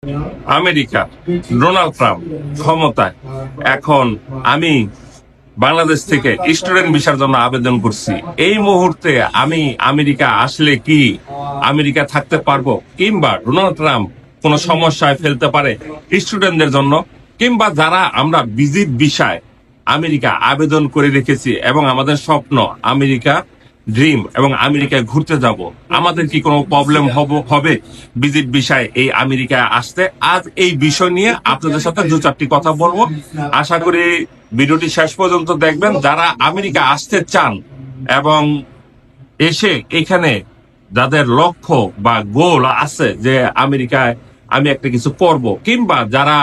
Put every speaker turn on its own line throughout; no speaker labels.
America, Donald Trump ক্ষমতায়। এখন আমি বাংলাদেশ থেকে স্টুডেন্ট ভিসার জন্য আবেদন করছি। এই মুহূর্তে আমি আমেরিকা আসলে কি আমেরিকা থাকতে পারবো, কিংবা ডোনাল্ড ট্রাম্প কোনো সমস্যায় ফেলতে পারে স্টুডেন্টদের জন্য, কিংবা যারা আমরা ভিজিট ভিসায় আমেরিকা আবেদন করে রেখেছি এবং আমাদের স্বপ্ন আমেরিকা ড্রিম এবং আমেরিকায় ঘুরতে যাব, আমাদের কি কোনো প্রবলেম হবে ভিজিট ভিসায় এই আমেরিকায় আসতে? আজ এই বিষয় নিয়ে আপনাদের সাথে দু চারটি কথা বলবো। আশা করি ভিডিওটি শেষ পর্যন্ত দেখবেন। যারা আমেরিকা আসতে চান এবং এসে এখানে যাদের লক্ষ্য বা গোল আছে যে আমেরিকায় আমি একটা কিছু করব, কিংবা যারা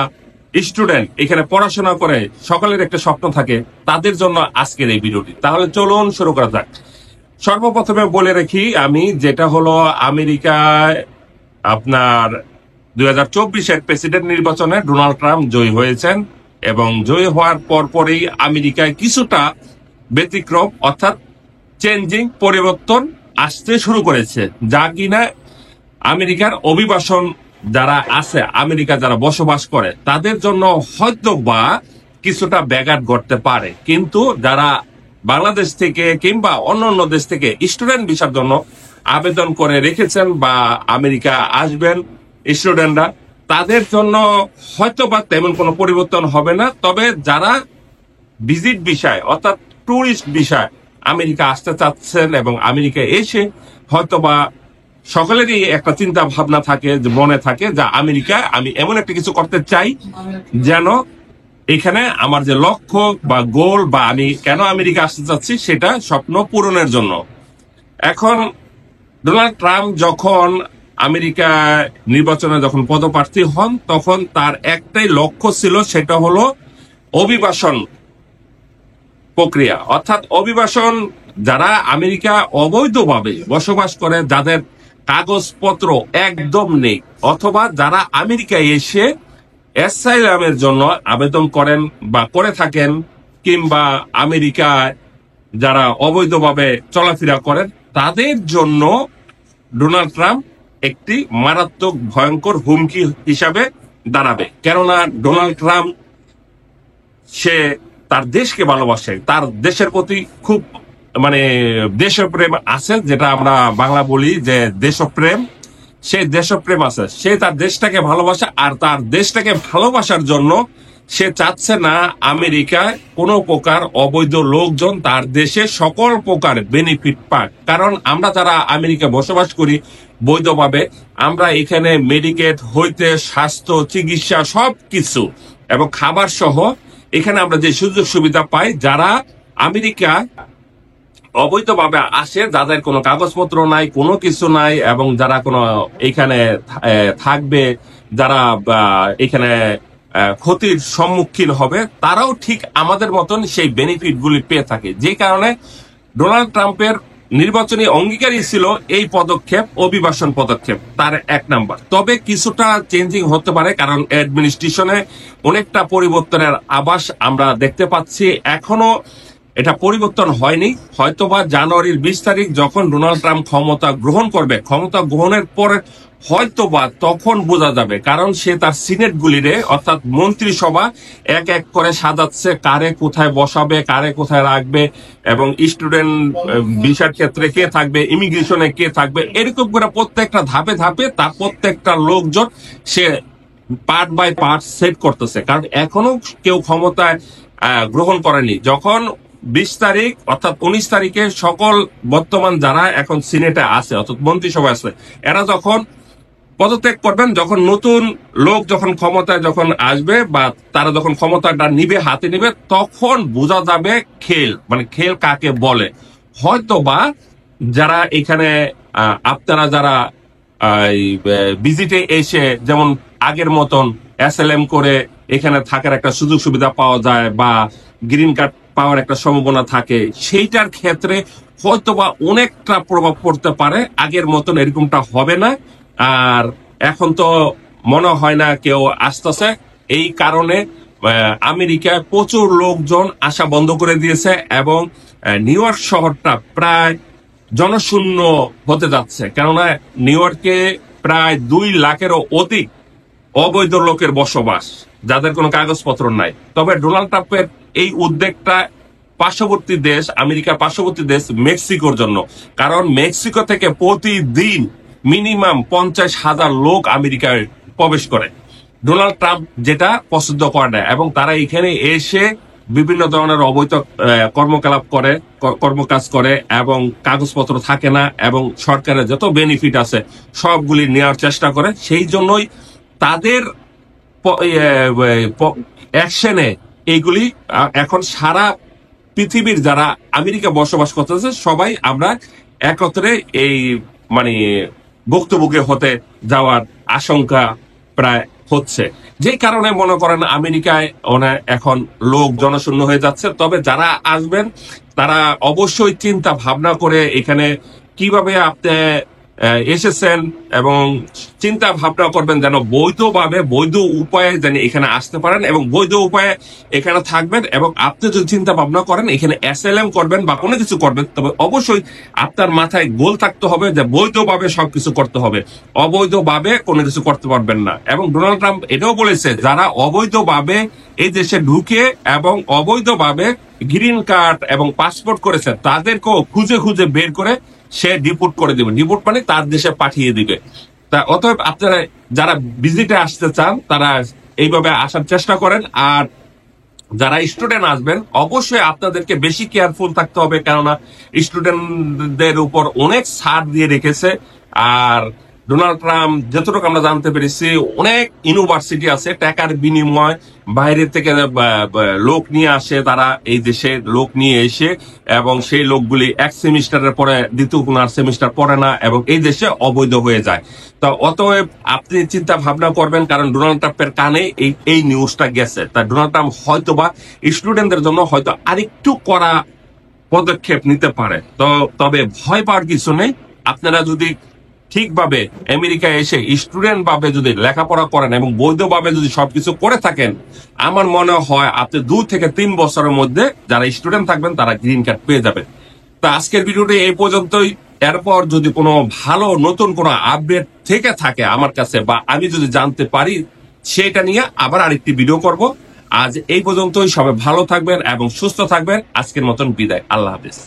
স্টুডেন্ট এখানে পড়াশোনা করে সকলের একটা স্বপ্ন থাকে, তাদের জন্য আজকের এই ভিডিওটি। তাহলে চলুন শুরু করা যাক। সর্বপ্রথমে বলে রাখি আমি, যেটা হলো আমেরিকায় আপনার 2024-এর প্রেসিডেন্ট নির্বাচনে ডোনাল্ড ট্রাম্প জয়ী হয়েছেন এবং জয়ী হওয়ার পরপরই আমেরিকায় কিছুটা ব্যতিক্রম অর্থাৎ চেঞ্জিং পরিবর্তন আসতে শুরু করেছে, যা কিনা আমেরিকার অভিবাসন যারা আছে, আমেরিকা যারা বসবাস করে তাদের জন্য হয়তো বা কিছুটা ব্যাঘাত ঘটতে পারে। কিন্তু যারা বাংলাদেশ থেকে কিংবা অন্য দেশ থেকে স্টুডেন্ট ভিসার জন্য আবেদন করে রেখেছেন বা আমেরিকা আসবেন স্টুডেন্টরা, তাদের জন্য হয়তো বা তেমন কোনো পরিবর্তন হবে না। তবে যারা ভিজিট ভিসায় অর্থাৎ ট্যুরিস্ট ভিসায় আমেরিকা আসতে চাচ্ছেন এবং আমেরিকা এসে হয়তোবা সকলেরই একটা চিন্তা ভাবনা থাকে, যে মনে থাকে যে আমেরিকা আমি এমন একটা কিছু করতে চাই যেন এখানে আমার যে লক্ষ্য বা গোল বা আমি কেন আমেরিকা আসতে চাচ্ছি সেটা স্বপ্ন পূরণের জন্য। এখন ডোনাল্ড ট্রাম্প যখন আমেরিকা নির্বাচনে যখন পদপ্রার্থী হন, তখন তার একটাই লক্ষ্য ছিল, সেটা হলো অভিবাসন প্রক্রিয়া। অর্থাৎ অভিবাসন যারা আমেরিকা অবৈধভাবে বসবাস করে, যাদের কাগজপত্র একদম নেই, অথবা যারা আমেরিকায় এসে অ্যাসাইলামের জন্য আবেদন করেন বা করে থাকেন, কিংবা আমেরিকায় যারা অবৈধভাবে চলাফেরা করেন, তাদের জন্য ডোনাল্ড ট্রাম্প একটি মারাত্মক ভয়ঙ্কর হুমকি হিসাবে দাঁড়াবে। কেননা ডোনাল্ড ট্রাম্প সে তার দেশকে ভালোবাসে, তার দেশের প্রতি খুব দেশপ্রেম আছে, যেটা আমরা বাংলা বলি যে দেশপ্রেম। সে দেশপ্রেম আছে, সে তার দেশটাকে ভালোবাসে, আর তার দেশটাকে ভালোবাসার জন্য সে চাচ্ছে না আমেরিকায় কোনো প্রকার অবৈধ লোকজন তার দেশে সকল প্রকার বেনিফিট পাক। কারণ আমরা যারা আমেরিকা বসবাস করি বৈধভাবে, আমরা এখানে মেডিকেল হইতে স্বাস্থ্য চিকিৎসা সবকিছু এবং খাবার সহ এখানে আমরা যে সুযোগ সুবিধা পাই, যারা আমেরিকা অবৈধভাবে আসে, যাদের কোনো কাগজপত্র নাই, কোনো কিছু নাই, এবং যারা কোনো এখানে থাকবে, যারা এখানে ক্ষতির সম্মুখীন হবে, তারাও ঠিক আমাদের মতন সেই বেনিফিট গুলি পেয়ে থাকে। যে কারণে ডোনাল্ড ট্রাম্পের নির্বাচনী অঙ্গীকারই ছিল এই পদক্ষেপ, অভিবাসন পদক্ষেপ তার এক নাম্বার। তবে কিছুটা চেঞ্জিং হতে পারে, কারণ অ্যাডমিনিস্ট্রেশনে অনেকটা পরিবর্তনের আভাস আমরা দেখতে পাচ্ছি। এখনো এটা পরিবর্তন হয়নি। হয়তোবা জানুয়ারির 20 তারিখ যখন ডোনাল্ড ট্রাম্প ক্ষমতা গ্রহণ করবে, ক্ষমতা গ্রহণের পরে হয়তোবা তখন বোঝা যাবে, কারণ সে তার সিনেট গুলিরে অর্থাৎ মন্ত্রিসভা এক এক করে সাজাচ্ছে, কারে কোথায় বসাবে, কারে কোথায় রাখবে, এবং স্টুডেন্ট ভিসার ক্ষেত্রে কে থাকবে, ইমিগ্রেশনে কে থাকবে, এরকম করে প্রত্যেকটা ধাপে ধাপে তার প্রত্যেকটা লোকজন সে পার্ট বাই পার্ট সেট করতেছে। কারণ এখনো কেউ ক্ষমতায় গ্রহণ করেনি। যখন 20 তারিখ অর্থাৎ 19 তারিখে সকল বর্তমান যারা এখন সিনেটে আছে অর্থাৎ মন্ত্রিসভা আছে, এরা যখন পদত্যাগ করবেন, যখন নতুন লোক যখন ক্ষমতায় যখন আসবে বা তারা যখন ক্ষমতাটা নিবে, হাতে নিবে, তখন বোঝা যাবে খেল কাকে বলে। হয়তো বা যারা এখানে আপনারা যারা ভিজিটে এসে যেমন আগের মতন এসএলএম করে এখানে থাকার একটা সুযোগ সুবিধা পাওয়া যায় বা গ্রিন কার্ড পাওয়ার একটা সম্ভাবনা থাকে, সেইটার ক্ষেত্রে হয়তোবা অনেকটা প্রভাব পড়তে পারে। আগের মতন এরকমটা হবে না। আর এখন তো মনে হয় না কেউ আসতেছে, এই কারণে আমেরিকায় প্রচুর লোকজন আসা বন্ধ করে দিয়েছে এবং নিউ ইয়র্ক শহরটা প্রায় জনশূন্য হতে যাচ্ছে। কেননা নিউ ইয়র্কে প্রায় 2 লাখেরও অধিক অবৈধ লোকের বসবাস, যাদের কোনো কাগজপত্র নাই। তবে ডোনাল্ড ট্রাম্পের এই উদ্যোগটা পার্শ্ববর্তী দেশ, আমেরিকার পার্শ্ববর্তী দেশ মেক্সিকোর জন্য। কারণ মেক্সিকো থেকে প্রতিদিন মিনিমাম 50,000 লোক আমেরিকায় প্রবেশ করে। ডোনাল্ড ট্রাম্প যেটা পছন্দ করে না, এবং তারা এখানে এসে বিভিন্ন ধরনের অবৈধ কর্মকলাপ করে, কর্মকাজ করে, এবং কাগজপত্র থাকে না, এবং সরকারের যত বেনিফিট আছে সবগুলি নেওয়ার চেষ্টা করে। সেই জন্যই তাদের অ্যাকশনে এইগুলি এখন সারা পৃথিবীর যারা আমেরিকা বসবাস করতেছে সবাই আমরা একত্রে এই মানে ভুক্তভোগী হতে যাওয়ার আশঙ্কা প্রায় হচ্ছে। যে কারণে মনে করেন আমেরিকায় এখন লোক জনশূন্য হয়ে যাচ্ছে। তবে যারা আসবেন তারা অবশ্যই চিন্তা ভাবনা করে এখানে কিভাবে আপনি এসেছেন, এবং চিন্তা ভাবনা করবেন যেন বৈধভাবে, বৈধ উপায়ে যেন এখানে আসতে পারেন এবং বৈধ উপায়ে এখানে থাকবেন। এবং আপনি যদি চিন্তা ভাবনা করেন এখানে অ্যাসাইলাম করবেন বা কোনো কিছু করবেন, তবে অবশ্যই আপনার মাথায় গোল থাকতে হবে যে বৈধভাবে সবকিছু করতে হবে, অবৈধভাবে কোনো কিছু করতে পারবেন না। এবং ডোনাল্ড ট্রাম্প এটাও বলেছে যারা অবৈধভাবে এই দেশে ঢুকে এবং অবৈধভাবে গ্রিন কার্ড এবং পাসপোর্ট করেছে তাদেরকেও খুঁজে খুঁজে বের করে সে ডিপোর্ট করে দিবে। ডিপোর্ট মানে তার দেশে পাঠিয়ে দিবে। তা অতএব আপনারা যারা ভিজিটে আসতে চান তারা এইভাবে আসার চেষ্টা করেন। আর যারা স্টুডেন্ট আসবেন অবশ্যই আপনাদেরকে বেশি কেয়ারফুল থাকতে হবে, কেননা স্টুডেন্টদের উপর অনেক ছাড় দিয়ে রেখেছে। আর ডোনাল্ড ট্রাম্প যতটুকু আমরা জানতে পেরেছি অনেক ইউনিভার্সিটি আছে টাকার বিনিময় বাইরে থেকে লোক নিয়ে আসে, তারা এই দেশে লোক নিয়ে এসে, এবং সেই লোকগুলি এক সেমিস্টারের পরে দ্বিতীয় কোনো সেমিস্টার পড়ে না এবং এই দেশে অবৈধ হয়ে যায়। তো অতএব আপনি চিন্তা ভাবনা করবেন, কারণ ডোনাল্ড ট্রাম্পের কানে এই নিউজটা গেছে। তা ডোনাল্ড ট্রাম্প হয়তোবা স্টুডেন্টদের জন্য হয়তো আরেকটু কড়া পদক্ষেপ নিতে পারে। তবে ভয় পাওয়ার কিছু নেই। আপনারা যদি ঠিকভাবে আমেরিকায় এসে স্টুডেন্ট ভাবে যদি লেখাপড়া করেন এবং বৈধভাবে যদি সবকিছু করে থাকেন, আমার মনে হয় আপনি 2 থেকে 3 বছরের মধ্যে যারা স্টুডেন্ট থাকবেন তারা গ্রিন কার্ড পেয়ে যাবেন। তো আজকের ভিডিওটি এই পর্যন্তই। এরপর যদি কোনো ভালো নতুন কোনো আপডেট থেকে থাকে আমার কাছে বা আমি যদি জানতে পারি, সেটা নিয়ে আবার আরেকটি ভিডিও করব। আজ এই পর্যন্তই। সবাই ভালো থাকবেন এবং সুস্থ থাকবেন। আজকের মতন বিদায়। আল্লাহ হাফেজ।